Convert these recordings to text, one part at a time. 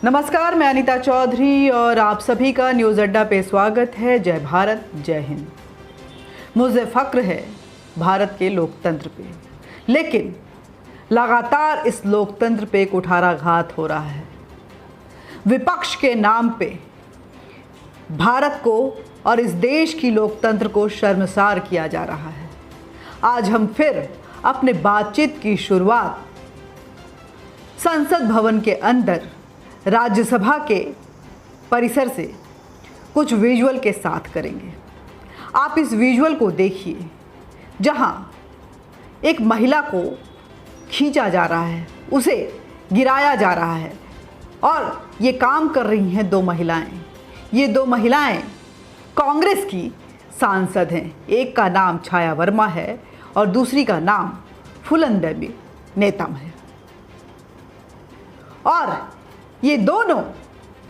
नमस्कार, मैं अनीता चौधरी और आप सभी का न्यूज़ अड्डा पे स्वागत है। जय भारत, जय हिंद। मुझे फ़ख्र है भारत के लोकतंत्र पे, लेकिन लगातार इस लोकतंत्र पे कुठाराघात हो रहा है। विपक्ष के नाम पे भारत को और इस देश की लोकतंत्र को शर्मसार किया जा रहा है। आज हम फिर अपने बातचीत की शुरुआत संसद भवन के अंदर राज्यसभा के परिसर से कुछ विजुअल के साथ करेंगे। आप इस विजुअल को देखिए, जहां एक महिला को खींचा जा रहा है, उसे गिराया जा रहा है और ये काम कर रही हैं दो महिलाएं। ये दो महिलाएं कांग्रेस की सांसद हैं। एक का नाम छाया वर्मा है और दूसरी का नाम फूलनदेवी नेतम है। और ये दोनों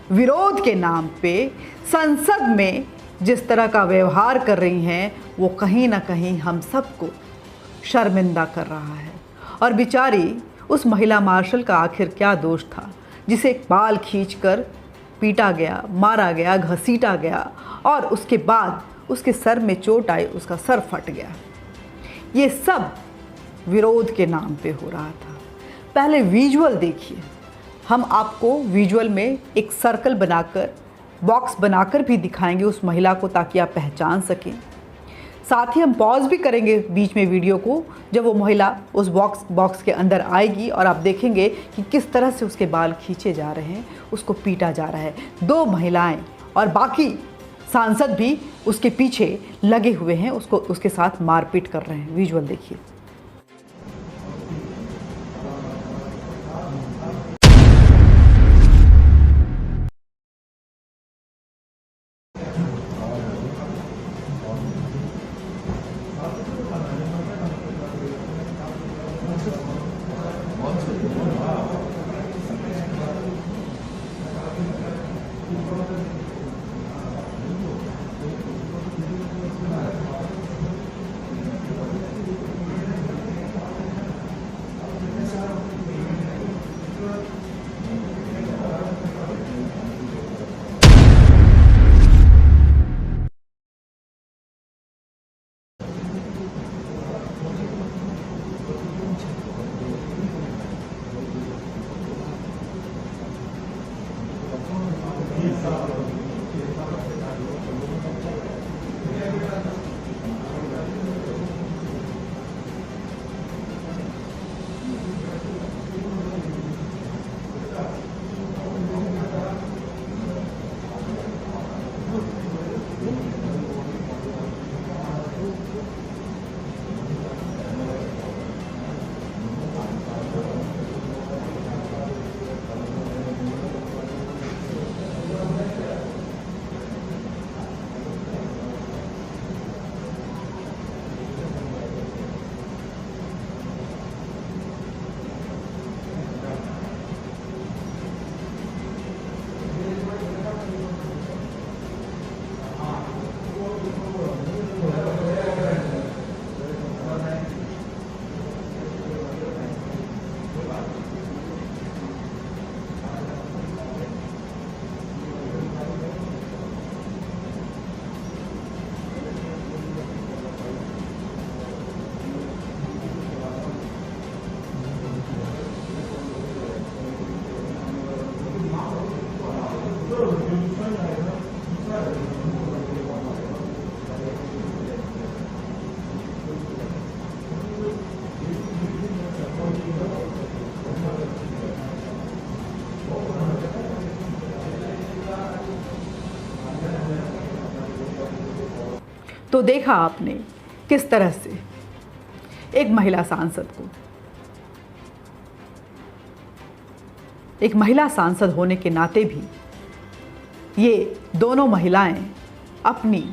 विरोध के नाम पे संसद में जिस तरह का व्यवहार कर रही हैं, वो कहीं ना कहीं हम सबको शर्मिंदा कर रहा है। और बेचारी उस महिला मार्शल का आखिर क्या दोष था, जिसे बाल खींचकर पीटा गया, मारा गया, घसीटा गया और उसके बाद उसके सर में चोट आई, उसका सर फट गया। ये सब विरोध के नाम पे हो रहा था। पहले विजुअल देखिए। हम आपको विजुअल में एक सर्कल बनाकर, बॉक्स बनाकर भी दिखाएंगे उस महिला को, ताकि आप पहचान सकें। साथ ही हम पॉज भी करेंगे बीच में वीडियो को, जब वो महिला उस बॉक्स के अंदर आएगी और आप देखेंगे कि किस तरह से उसके बाल खींचे जा रहे हैं, उसको पीटा जा रहा है। दो महिलाएं और बाकी सांसद भी उसके पीछे लगे हुए हैं, उसके साथ मारपीट कर रहे हैं। विजुअल देखिए। तो देखा आपने किस तरह से एक महिला सांसद को, एक महिला सांसद होने के नाते भी ये दोनों महिलाएं अपनी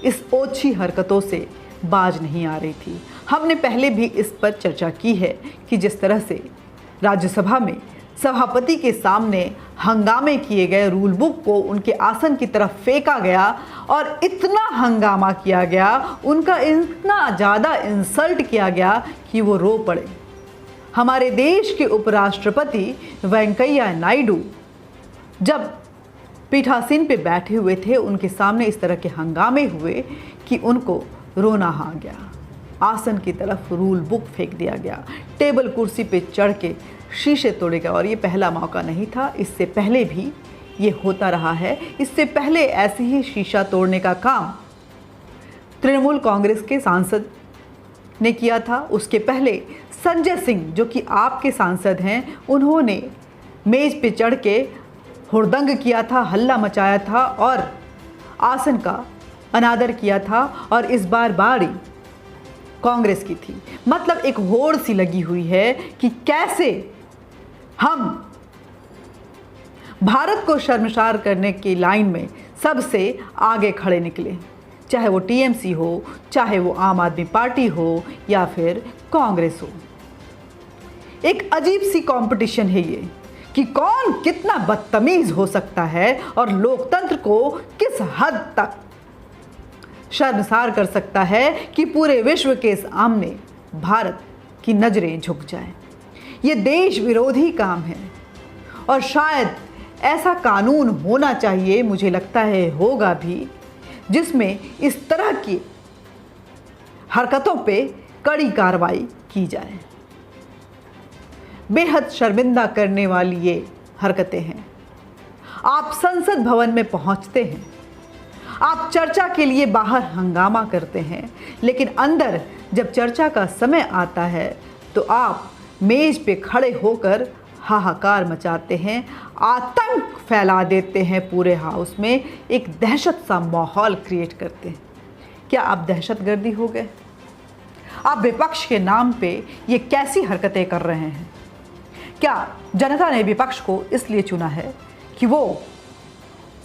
इस ओछी हरकतों से बाज नहीं आ रही थी। हमने पहले भी इस पर चर्चा की है कि जिस तरह से राज्यसभा में सभापति के सामने हंगामे किए गए, रूल बुक को उनके आसन की तरफ फेंका गया और इतना हंगामा किया गया, उनका इतना ज़्यादा इंसल्ट किया गया कि वो रो पड़े। हमारे देश के उपराष्ट्रपति वेंकैया नायडू जब पीठासीन पे बैठे हुए थे उनके सामने इस तरह के हंगामे हुए कि उनको रोना आ गया। आसन की तरफ रूल बुक फेंक दिया गया, टेबल कुर्सी पे चढ़ के शीशे तोड़े गए। और ये पहला मौका नहीं था, इससे पहले भी ये होता रहा है। इससे पहले ऐसे ही शीशा तोड़ने का काम तृणमूल कांग्रेस के सांसद ने किया था। उसके पहले संजय सिंह जो कि आपके सांसद हैं, उन्होंने मेज पे चढ़ के हुड़दंग किया था, हल्ला मचाया था और आसन का अनादर किया था। और इस बार बारी कांग्रेस की थी। मतलब एक होड़ सी लगी हुई है कि कैसे हम भारत को शर्मसार करने की लाइन में सबसे आगे खड़े निकले, चाहे वो टीएमसी हो, चाहे वो आम आदमी पार्टी हो या फिर कांग्रेस हो। एक अजीब सी कंपटीशन है ये कि कौन कितना बदतमीज हो सकता है और लोकतंत्र को किस हद तक शर्मसार कर सकता है कि पूरे विश्व के सामने भारत की नजरें झुक जाएं। ये देश विरोधी काम है और शायद ऐसा कानून होना चाहिए, मुझे लगता है होगा भी, जिसमें इस तरह की हरकतों पे कड़ी कार्रवाई की जाए। बेहद शर्मिंदा करने वाली ये हरकतें हैं। आप संसद भवन में पहुंचते हैं, आप चर्चा के लिए बाहर हंगामा करते हैं, लेकिन अंदर जब चर्चा का समय आता है तो आप मेज पे खड़े होकर हाहाकार मचाते हैं, आतंक फैला देते हैं, पूरे हाउस में एक दहशत सा माहौल क्रिएट करते हैं। क्या आप दहशतगर्दी हो गए? आप विपक्ष के नाम पे ये कैसी हरकतें कर रहे हैं? क्या जनता ने विपक्ष को इसलिए चुना है कि वो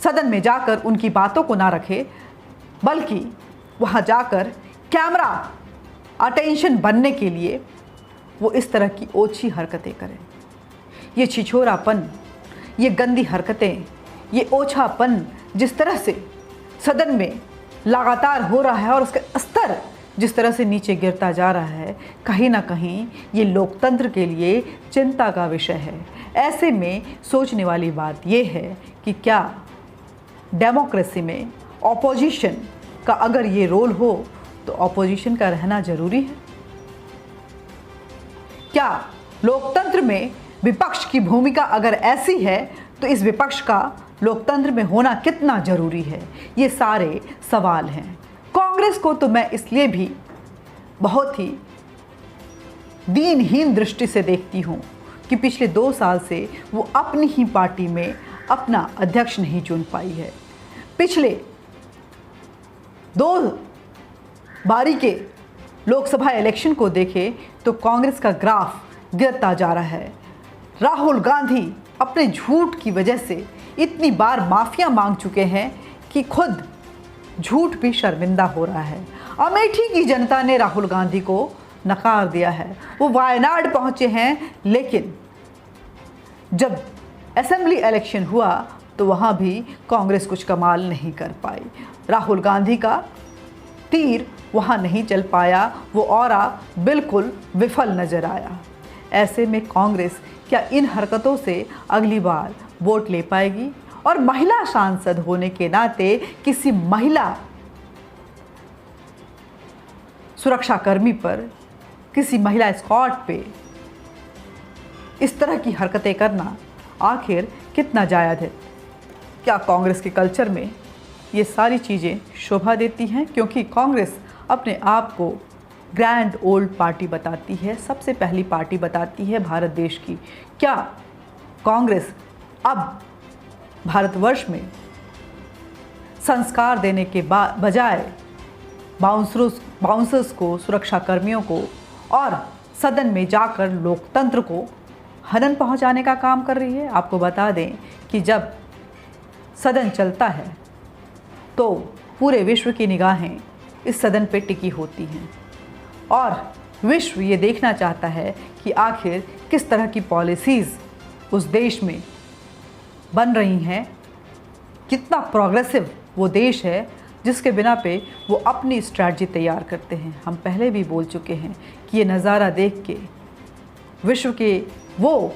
सदन में जाकर उनकी बातों को ना रखे, बल्कि वहाँ जाकर कैमरा अटेंशन बनने के लिए वो इस तरह की ओछी हरकतें करें? ये छिछोरापन, ये गंदी हरकतें, ये ओछापन जिस तरह से सदन में लगातार हो रहा है और उसका स्तर जिस तरह से नीचे गिरता जा रहा है, कहीं ना कहीं ये लोकतंत्र के लिए चिंता का विषय है। ऐसे में सोचने वाली बात ये है कि क्या डेमोक्रेसी में ऑपोजिशन का अगर ये रोल हो तो ऑपोजिशन का रहना ज़रूरी है? क्या लोकतंत्र में विपक्ष की भूमिका अगर ऐसी है तो इस विपक्ष का लोकतंत्र में होना कितना ज़रूरी है? ये सारे सवाल हैं। कांग्रेस को तो मैं इसलिए भी बहुत ही दीनहीन दृष्टि से देखती हूँ कि पिछले 2 साल से वो अपनी ही पार्टी में अपना अध्यक्ष नहीं चुन पाई है। पिछले 2 बारी के लोकसभा इलेक्शन को देखें तो कांग्रेस का ग्राफ गिरता जा रहा है। राहुल गांधी अपने झूठ की वजह से इतनी बार माफिया मांग चुके हैं कि खुद झूठ भी शर्मिंदा हो रहा है। अमेठी की जनता ने राहुल गांधी को नकार दिया है। वो वायनाड पहुंचे हैं, लेकिन जब असेंबली इलेक्शन हुआ तो वहां भी कांग्रेस कुछ कमाल नहीं कर पाई। राहुल गांधी का तीर वहां नहीं चल पाया, वो ऑरा बिल्कुल विफल नजर आया। ऐसे में कांग्रेस क्या इन हरकतों से अगली बार वोट ले पाएगी? और महिला सांसद होने के नाते किसी महिला सुरक्षाकर्मी पर, किसी महिला स्क्वाड पे इस तरह की हरकतें करना आखिर कितना जायज़ है? क्या कांग्रेस के कल्चर में ये सारी चीज़ें शोभा देती हैं? क्योंकि कांग्रेस अपने आप को ग्रैंड ओल्ड पार्टी बताती है, सबसे पहली पार्टी बताती है भारत देश की। क्या कांग्रेस अब भारतवर्ष में संस्कार देने के बजाय बाउंसर्स को, सुरक्षाकर्मियों को और सदन में जाकर लोकतंत्र को हनन पहुंचाने का काम कर रही है? आपको बता दें कि जब सदन चलता है तो पूरे विश्व की निगाहें इस सदन पे टिकी होती हैं और विश्व ये देखना चाहता है कि आखिर किस तरह की पॉलिसीज़ उस देश में बन रही हैं, कितना प्रोग्रेसिव वो देश है जिसके बिना पे वो अपनी स्ट्रैटेजी तैयार करते हैं। हम पहले भी बोल चुके हैं कि ये नज़ारा देख के विश्व के वो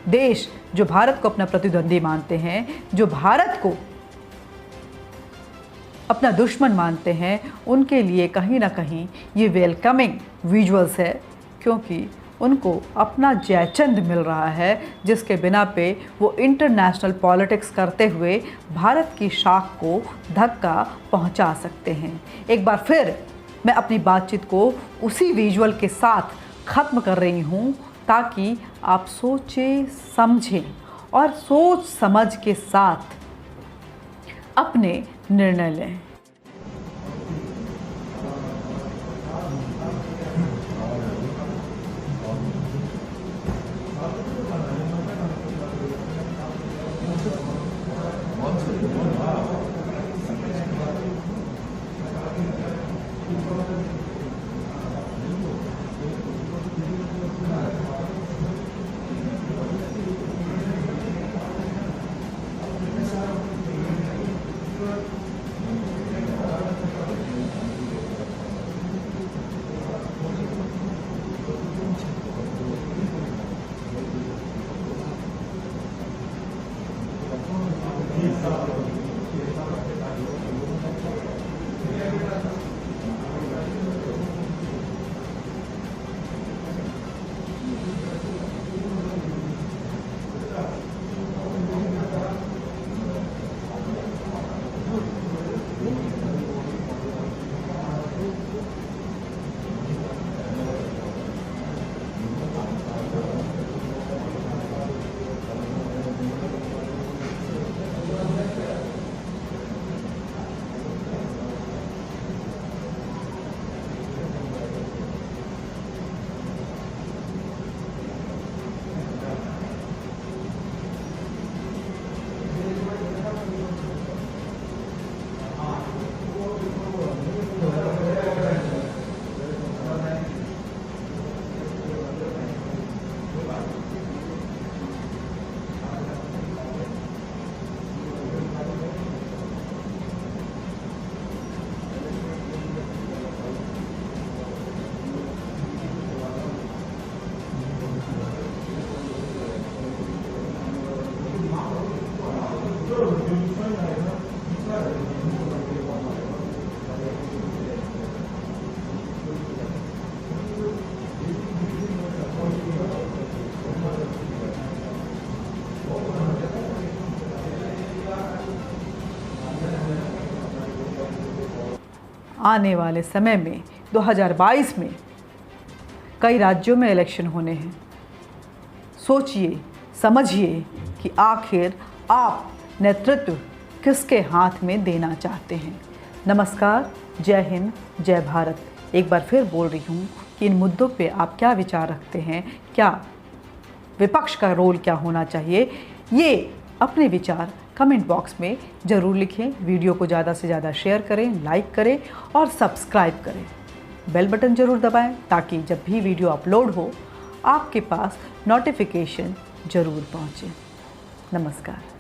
देश जो भारत को अपना प्रतिद्वंदी मानते हैं, जो भारत को अपना दुश्मन मानते हैं, उनके लिए कहीं ना कहीं ये वेलकमिंग विजुअल्स है, क्योंकि उनको अपना जयचंद मिल रहा है जिसके बिना पे वो इंटरनेशनल पॉलिटिक्स करते हुए भारत की शाख को धक्का पहुंचा सकते हैं। एक बार फिर मैं अपनी बातचीत को उसी विजुअल के साथ ख़त्म कर रही हूं, ताकि आप सोचें, समझें और सोच समझ के साथ अपने निर्णय लें। आने वाले समय में 2022 में कई राज्यों में इलेक्शन होने हैं। सोचिए, समझिए कि आखिर आप नेतृत्व किसके हाथ में देना चाहते हैं। नमस्कार, जय हिंद, जय भारत। एक बार फिर बोल रही हूँ कि इन मुद्दों पे आप क्या विचार रखते हैं, क्या विपक्ष का रोल क्या होना चाहिए, ये अपने विचार कमेंट बॉक्स में ज़रूर लिखें। वीडियो को ज़्यादा से ज़्यादा शेयर करें, लाइक करें और सब्सक्राइब करें। बेल बटन ज़रूर दबाएं ताकि जब भी वीडियो अपलोड हो आपके पास नोटिफिकेशन ज़रूर पहुँचे। नमस्कार।